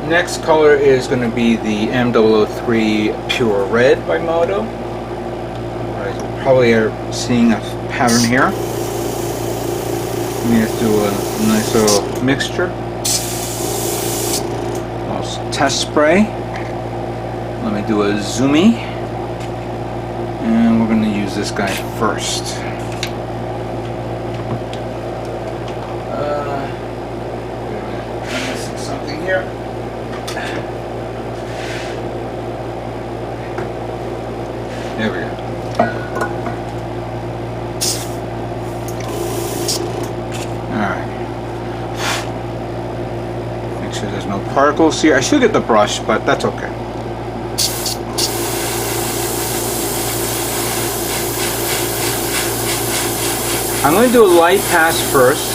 Next color is going to be the M003 Pure Red by Moto. You probably are seeing a pattern here. Let me just do a nice little mixture. Test spray. Let me do a zoomie. And we're going to use this guy first. I'm missing something here. There we go. Alright. Make sure there's no particles here. I should get the brush, but that's okay. I'm going to do a light pass first.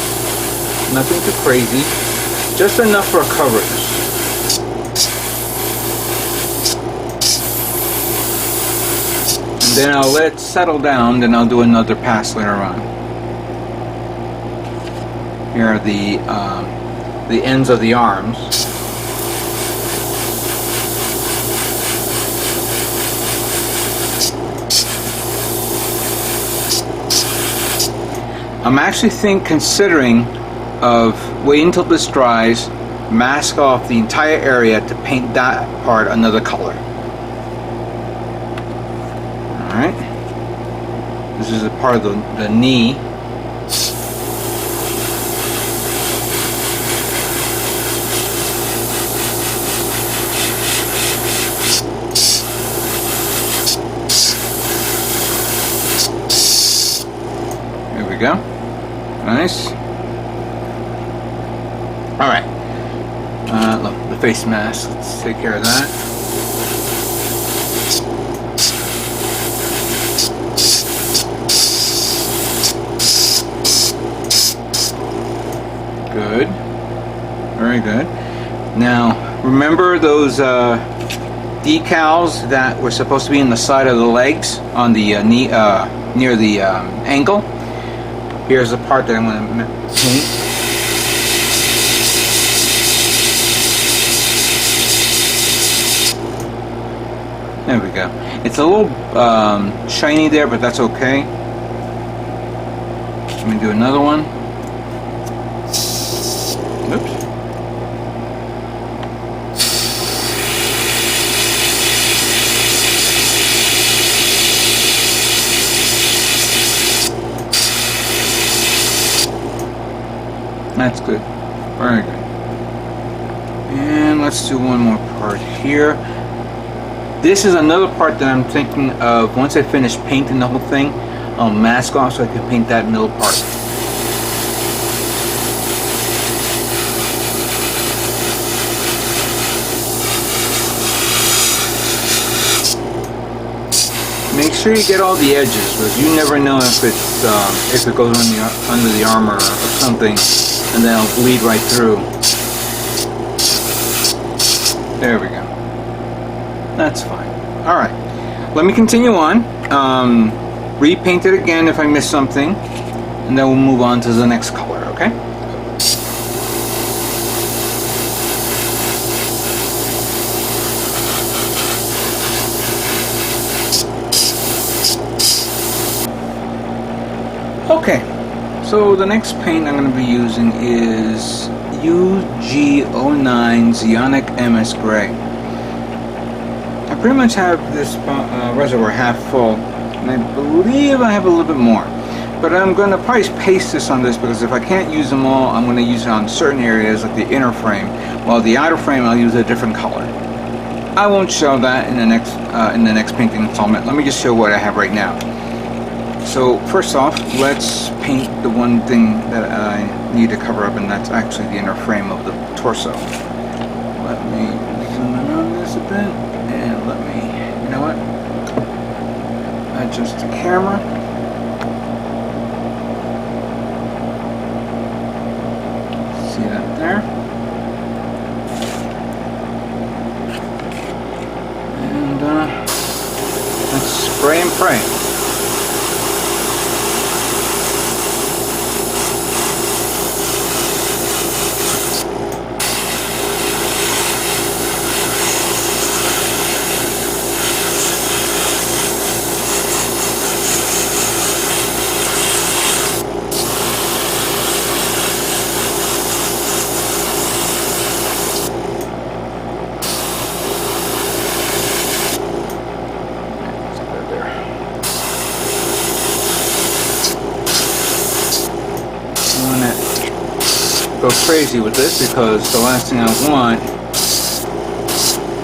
Nothing too crazy. Just enough for coverage. Then I'll let it settle down, then I'll do another pass later on. Here are the ends of the arms. I'm actually considering of waiting until this dries, mask off the entire area to paint that part another color. Alright, this is a part of the knee. There we go. Nice. Alright, look, the face mask, let's take care of that. Good. Very good. Now, remember those decals that were supposed to be in the side of the legs on the knee, near the ankle? Here's the part that I'm going to paint. There we go. It's a little shiny there, but that's okay. Let me do another one. Oops. That's good. Very good. And let's do one more part here. This is another part that I'm thinking of. Once I finish painting the whole thing, I'll mask off so I can paint that middle part. Make sure you get all the edges, because you never know if it goes under the armor or something, and then it'll bleed right through. There we go. That's fine. Alright, let me continue on. Repaint it again if I miss something, and then we'll move on to the next color, okay? Okay, so the next paint I'm going to be using is UG09 Zionic MS Gray. I pretty much have this reservoir half full, and I believe I have a little bit more. But I'm going to probably paste this on this, because if I can't use them all, I'm going to use it on certain areas like the inner frame, while the outer frame I'll use a different color. I won't show that in the next painting installment. Let me just show what I have right now. So first off, let's paint the one thing that I need to cover up, and that's actually the inner frame of the torso. Let me zoom in on this a bit, and let me, you know what, adjust the camera. See that there? And let's spray and pray. go crazy with this because the last thing I want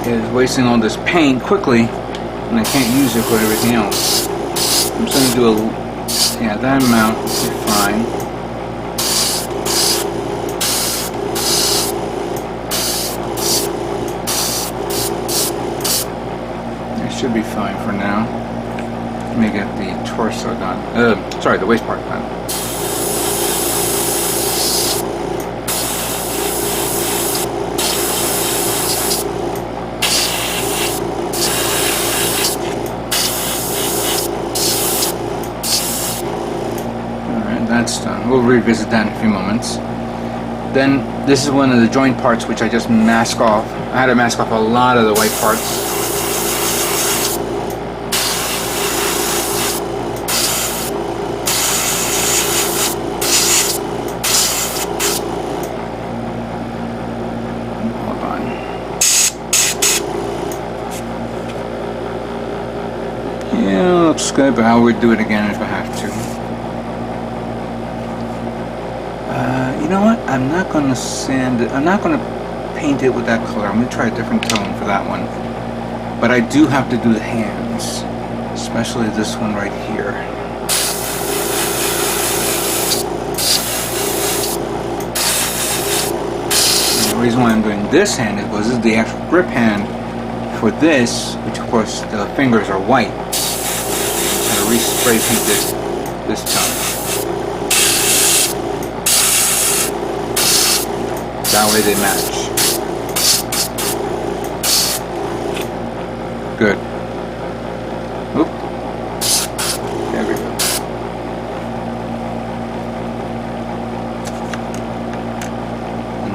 is wasting all this paint quickly and I can't use it for everything else. I'm just going to do that amount will be fine. It should be fine for now. Let me get the torso done. Sorry, the waist part done. That's done. We'll revisit that in a few moments. Then this is one of the joint parts which I just mask off. I had to mask off a lot of the white parts. Hold on. Yeah, looks good, but I would do it again if I have to. You know what? I'm not going to sand it. I'm not going to paint it with that color. I'm going to try a different tone for that one. But I do have to do the hands, especially this one right here. And the reason why I'm doing this hand is because this is the actual grip hand for this, which of course the fingers are white. I'm going to re-spray paint this tone. That way they match. Good. Oop. There we go.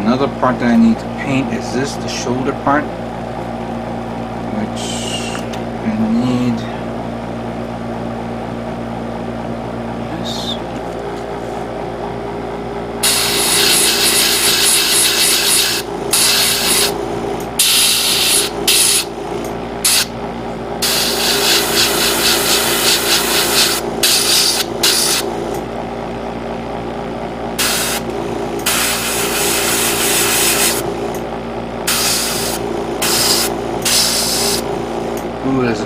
Another part that I need to paint is this, the shoulder part, which I need this. Ooh, there's a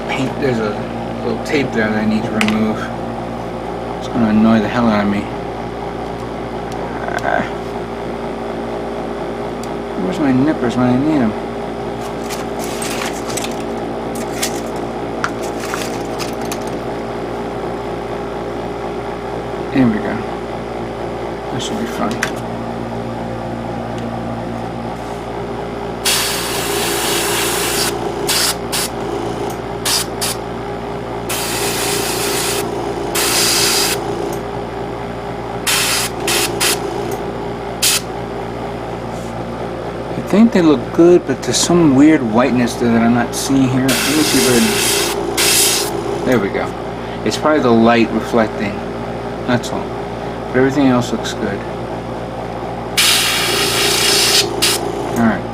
little tape there that I need to remove. It's going to annoy the hell out of me. Where's my nippers when I need them? There we go. That should be fun. I think they look good, but there's some weird whiteness there that I'm not seeing here. Let me see where it is. There we go. It's probably the light reflecting. That's all. But everything else looks good. Alright.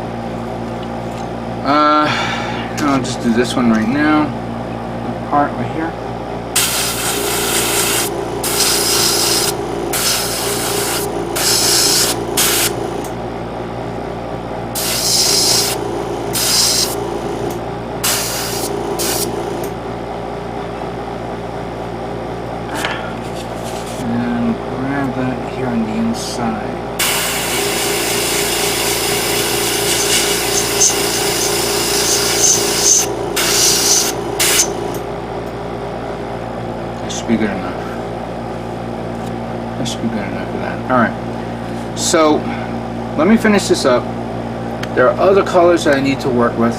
I'll just do this one right now. The part right here. Here on the inside. That should be good enough. That should be good enough for that. Alright. So, let me finish this up. There are other colors that I need to work with.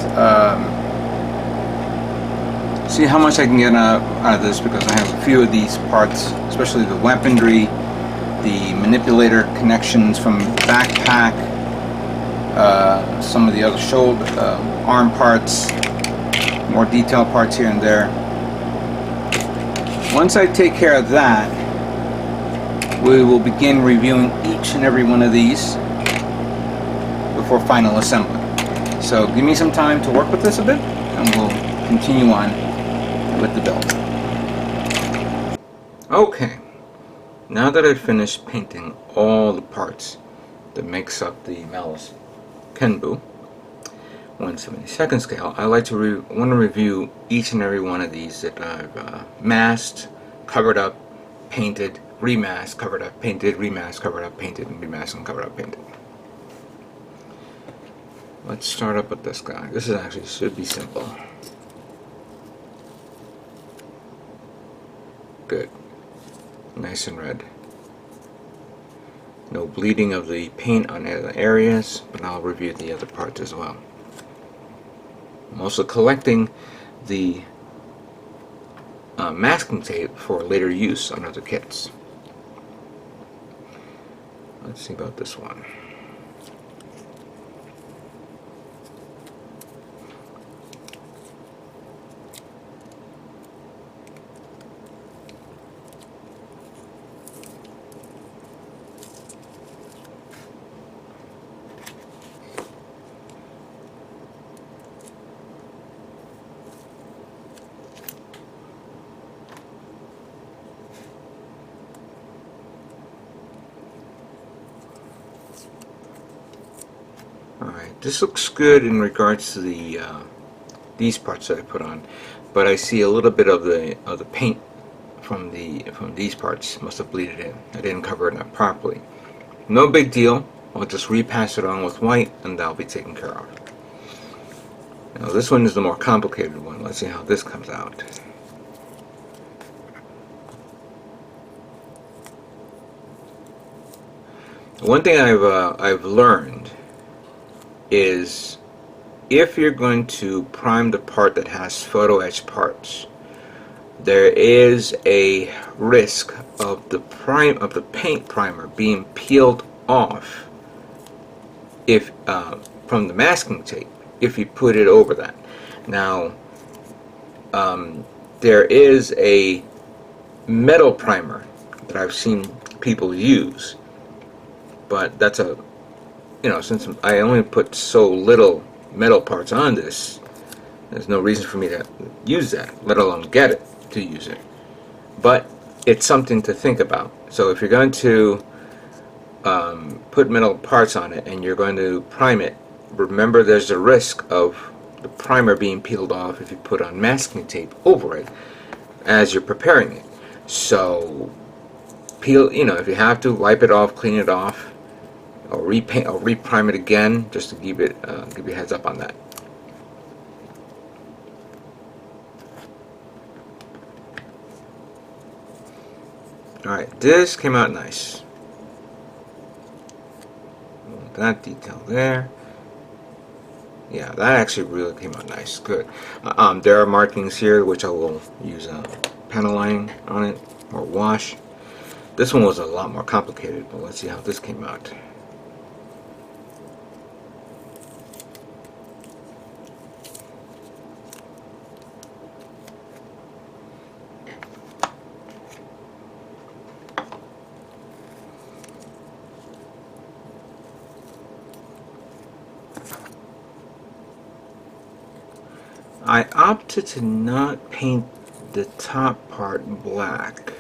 See how much I can get out of this, because I have a few of these parts, especially the weaponry, the manipulator connections from backpack, some of the other shoulder, arm parts, more detailed parts here and there. Once I take care of that, we will begin reviewing each and every one of these before final assembly. So give me some time to work with this a bit, and we'll continue on with the build. Okay. Now that I've finished painting all the parts, that makes up the Mailes Kenbu 1/72 scale, I like to want to review each and every one of these that I've masked, covered up, painted, remasked, covered up, painted, remasked, covered up, painted, and remasked, and covered up, painted. Let's start up with this guy. This is actually should be simple. Good. Nice and red. No bleeding of the paint on the other areas, but I'll review the other parts as well. I'm also collecting the masking tape for later use on other kits. Let's see about this one. Alright, this looks good in regards to the these parts that I put on, but I see a little bit of the paint from these parts must have bleeded in. I didn't cover it up properly. No big deal. I'll just repass it on with white, and that'll be taken care of. Now this one is the more complicated one. Let's see how this comes out. One thing I've learned is if you're going to prime the part that has photo etch parts, there is a risk of the paint primer being peeled off if from the masking tape if you put it over that. Now there is a metal primer that I've seen people use, but that's a since I only put so little metal parts on this, there's no reason for me to use that, let alone get it to use it. But it's something to think about. So if you're going to put metal parts on it and you're going to prime it, remember there's a risk of the primer being peeled off if you put on masking tape over it as you're preparing it. So peel, if you have to, wipe it off, clean it off, or repaint or reprime it again, just to give you a heads up on that. Alright, this came out nice. That detail there. Yeah, that actually really came out nice. Good. There are markings here which I will use a panel line on it or wash. This one was a lot more complicated, but let's see how this came out. I opted to not paint the top part black.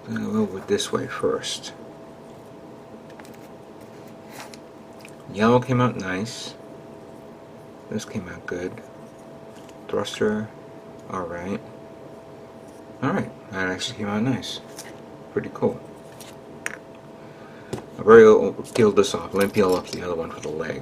I'm going to go this way first. Yellow came out nice. This came out good. Thruster, alright. Alright, that actually came out nice. Pretty cool. I've already peeled this off. Let me peel off the other one for the leg.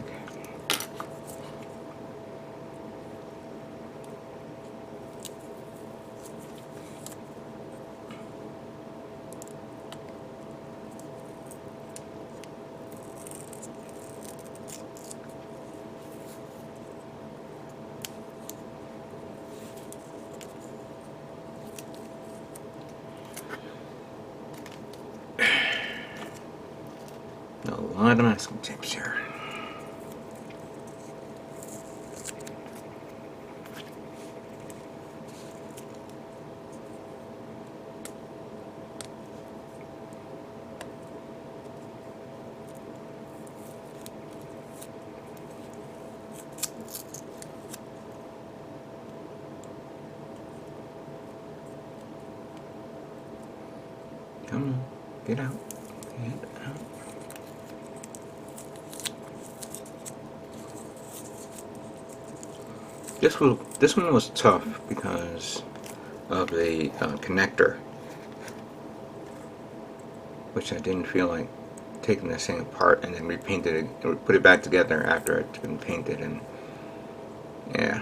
A lot of masking tapes here. Come on, get out. This one was tough because of the connector, which I didn't feel like taking this thing apart and then repainted it, or put it back together after it's been painted, and yeah.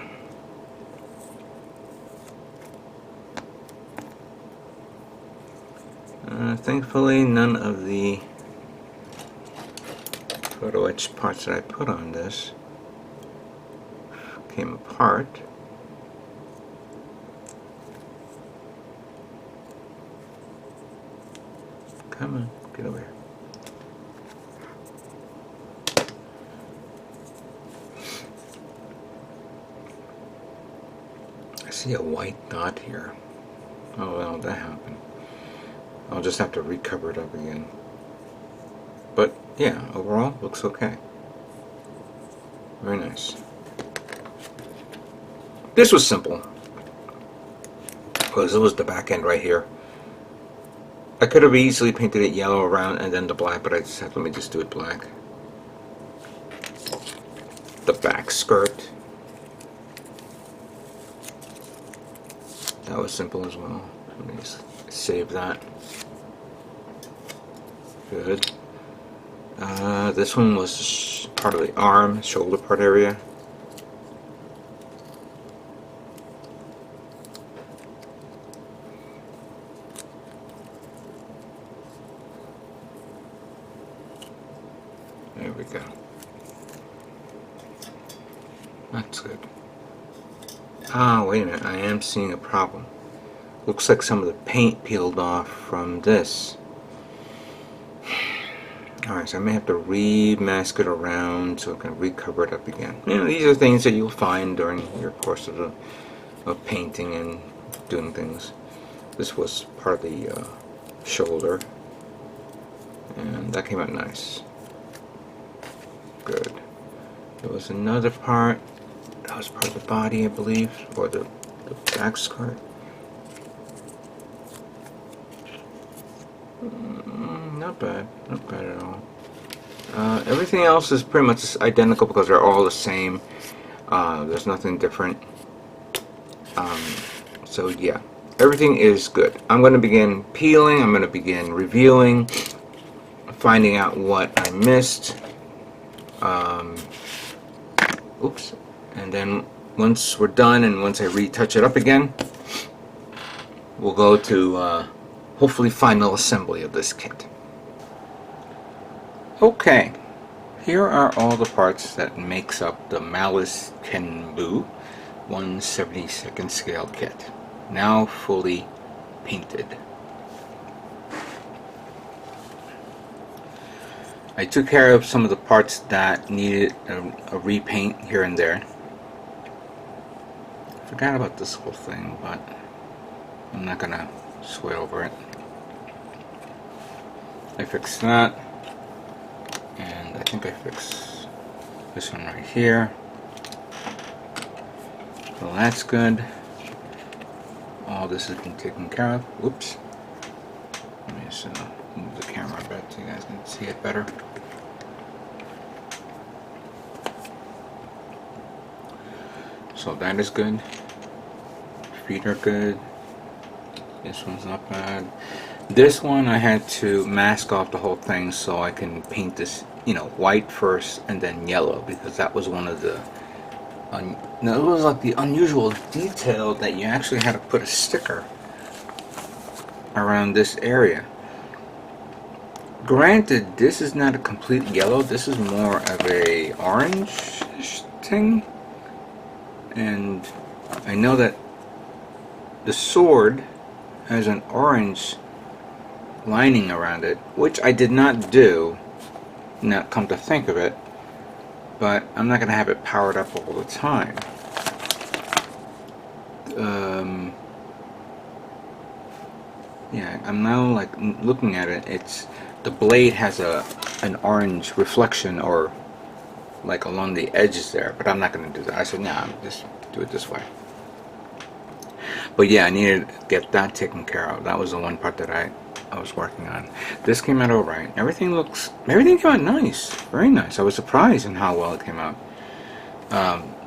Thankfully, none of the photo etch parts that I put on this came apart. Come on, get over here. I see a white dot here. Oh well, that happened. I'll just have to recover it up again. But yeah, overall, looks okay. Very nice. This was simple, because it was the back end right here. I could have easily painted it yellow around and then the black, but I just said, let me just do it black. The back skirt. That was simple as well. Let me just save that. Good. This one was part of the arm, shoulder part area. There we go. That's good. Ah, wait a minute, I am seeing a problem. Looks like some of the paint peeled off from this. Alright, so I may have to remask it around so I can recover it up again. You know, these are things that you'll find during your course of painting and doing things. This was part of the shoulder, and that came out nice. Good. There was another part that was part of the body, I believe, or the back skirt. Not bad, not bad at all. Everything else is pretty much identical because they're all the same. There's nothing different. So yeah, everything is good. I'm going to begin peeling. I'm going to begin reviewing, finding out what I missed. Oops. And then once we're done and once I retouch it up again, we'll go to hopefully final assembly of this kit. Okay, here are all the parts that makes up the Mailes Kenbu 1/72 scale kit, now fully painted. I took care of some of the parts that needed a repaint here and there. Forgot about this whole thing, but I'm not gonna sweat over it. I fixed that, and I think I fixed this one right here. Well, that's good. All this has been taken care of. Whoops. Let me just move the camera a bit so you guys can see it better. So that is good. Feet are good. This one's not bad. This one I had to mask off the whole thing so I can paint this, you know, white first and then yellow, because that was one of the it was like the unusual detail that you actually had to put a sticker around this area. Granted, this is not a complete yellow. This is more of a orange thing, and I know that the sword has an orange lining around it, which I did not do, not come to think of it, but I'm not going to have it powered up all the time. Yeah, I'm now like looking at it, it's the blade has an orange reflection or like along the edges there, but I'm not going to do that. I said, nah, just do it this way. But yeah, I needed to get that taken care of. That was the one part that I I was working on. This came out alright. Everything came out nice. Very nice. I was surprised in how well it came out.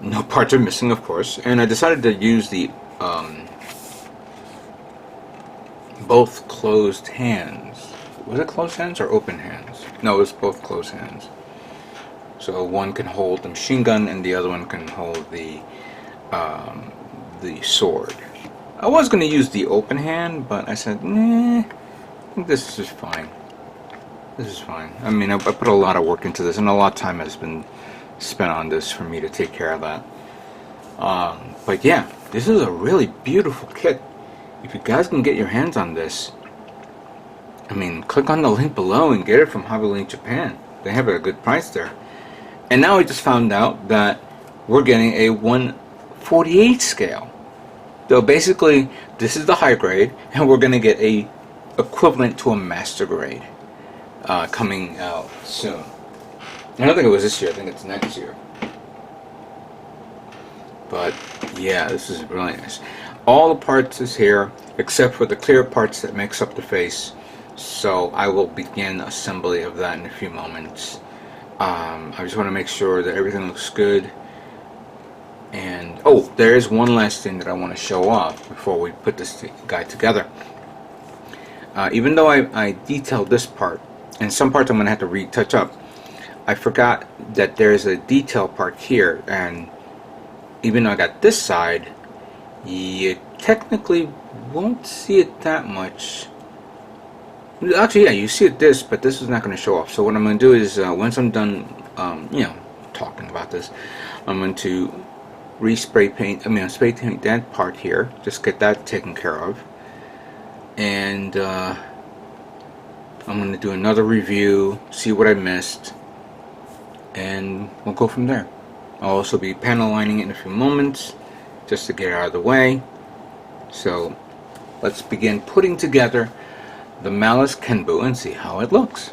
No parts are missing, of course. And I decided to use the both closed hands. Was it closed hands or open hands? No, it was both closed hands. So one can hold the machine gun and the other one can hold the sword. I was going to use the open hand, but I said, nah, I think this is fine. This is fine. I mean, I put a lot of work into this, and a lot of time has been spent on this for me to take care of that. But yeah, this is a really beautiful kit. If you guys can get your hands on this, I mean, click on the link below and get it from Hobby Link Japan. They have it at a good price there. And now I just found out that we're getting a 1/48 scale. So basically, this is the high grade, and we're going to get a equivalent to a master grade coming out soon. I don't think it was this year. I think it's next year. But yeah, this is really nice. All the parts is here, except for the clear parts that makes up the face. So I will begin assembly of that in a few moments. I just want to make sure that everything looks good. And oh, there is one last thing that I want to show off before we put this guy together. Even though I detailed this part, and some parts I'm going to have to retouch up, I forgot that there's a detail part here, and even though I got this side, you technically won't see it that much. Actually, yeah, you see it this, but this is not going to show off. So what I'm going to do is, once I'm done, talking about this, I'm going to spray paint that part here. Just get that taken care of, and I'm going to do another review, see what I missed, and we'll go from there. I'll also be panel lining it in a few moments, just to get it out of the way. So let's begin putting together the Mailes Kenbu and see how it looks.